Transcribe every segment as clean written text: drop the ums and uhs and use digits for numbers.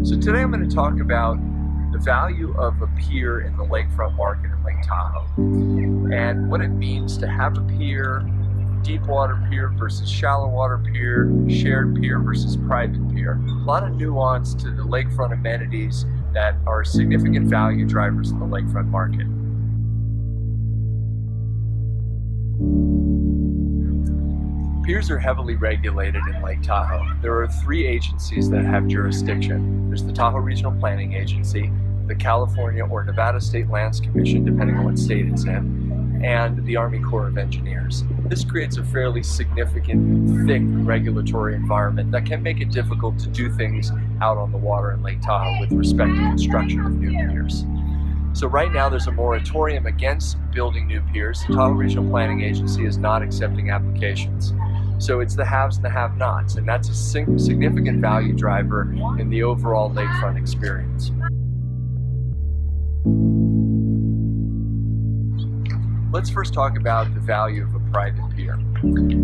So today I'm going to talk about the value of a pier in the lakefront market in Lake Tahoe and what it means to have a pier, deep water pier versus shallow water pier, shared pier versus private pier. A lot of nuance to the lakefront amenities that are significant value drivers in the lakefront market. Piers are heavily regulated in Lake Tahoe. There are 3 agencies that have jurisdiction. There's the Tahoe Regional Planning Agency, the California or Nevada State Lands Commission, depending on what state it's in, and the Army Corps of Engineers. This creates a fairly significant, thick regulatory environment that can make it difficult to do things out on the water in Lake Tahoe with respect to construction of new piers. So right now there's a moratorium against building new piers. The Tahoe Regional Planning Agency is not accepting applications. So it's the haves and the have-nots, and that's a significant value driver in the overall lakefront experience. Let's first talk about the value of a private pier.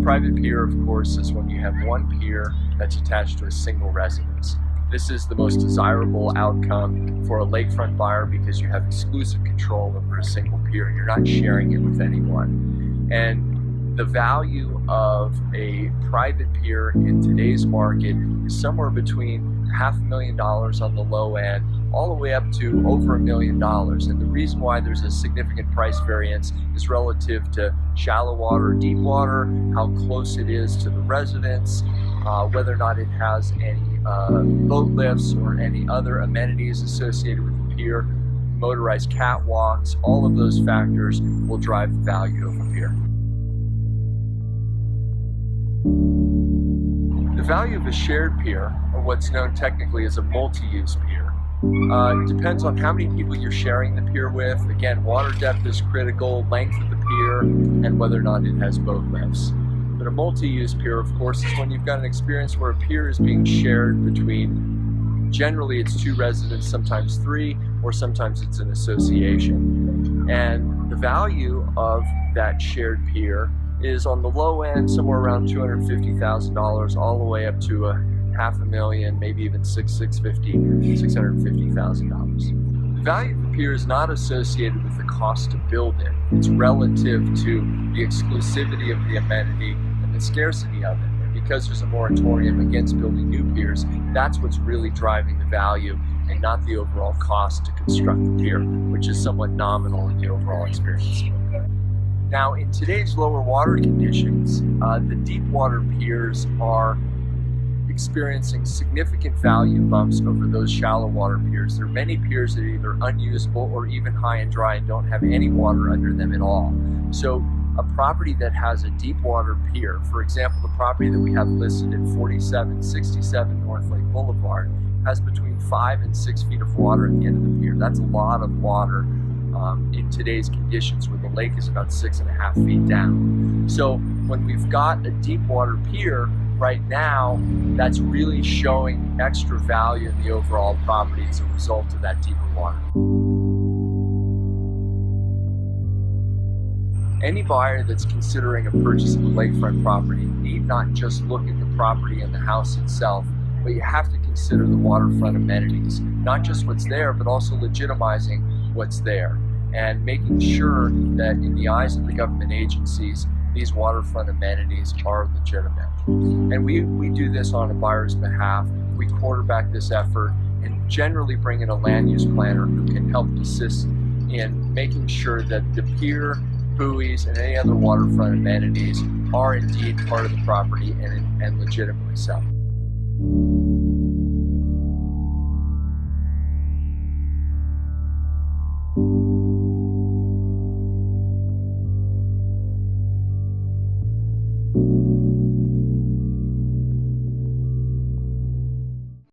Private pier, of course, is when you have one pier that's attached to a single residence. This is the most desirable outcome for a lakefront buyer because you have exclusive control over a single pier. You're not sharing it with anyone. And the value of a private pier in today's market is somewhere between $500,000 on the low end all the way up to over $1 million. And the reason why there's a significant price variance is relative to shallow water or deep water, how close it is to the residence, whether or not it has any boat lifts or any other amenities associated with the pier, motorized catwalks. All of those factors will drive the value of a pier. The value of a shared pier, or what's known technically as a multi-use pier, depends on how many people you're sharing the pier with. Again, water depth is critical, length of the pier, and whether or not it has boat lifts. But a multi-use pier, of course, is when you've got an experience where a pier is being shared between, generally it's 2 residents, sometimes 3, or sometimes it's an association. And the value of that shared pier is on the low end somewhere around $250,000 all the way up to $500,000, maybe even $650,000. The value of the pier is not associated with the cost to build it. It's relative to the exclusivity of the amenity and the scarcity of it. And because there's a moratorium against building new piers, that's what's really driving the value and not the overall cost to construct the pier, which is somewhat nominal in the overall experience. Now, in today's lower water conditions, the deep water piers are experiencing significant value bumps over those shallow water piers. There are many piers that are either unusable or even high and dry and don't have any water under them at all. So a property that has a deep water pier, for example, the property that we have listed at 4767 North Lake Boulevard, has between 5 and 6 feet of water at the end of the pier. That's a lot of water in today's conditions where the lake is about 6.5 feet down. So when we've got a deep water pier right now, that's really showing extra value in the overall property as a result of that deeper water. Any buyer that's considering a purchase of a lakefront property need not just look at the property and the house itself, but you have to consider the waterfront amenities, not just what's there, but also legitimizing what's there and making sure that in the eyes of the government agencies, these waterfront amenities are legitimate. And we do this on a buyer's behalf. We quarterback this effort and generally bring in a land use planner who can help assist in making sure that the pier, buoys, and any other waterfront amenities are indeed part of the property and legitimately so.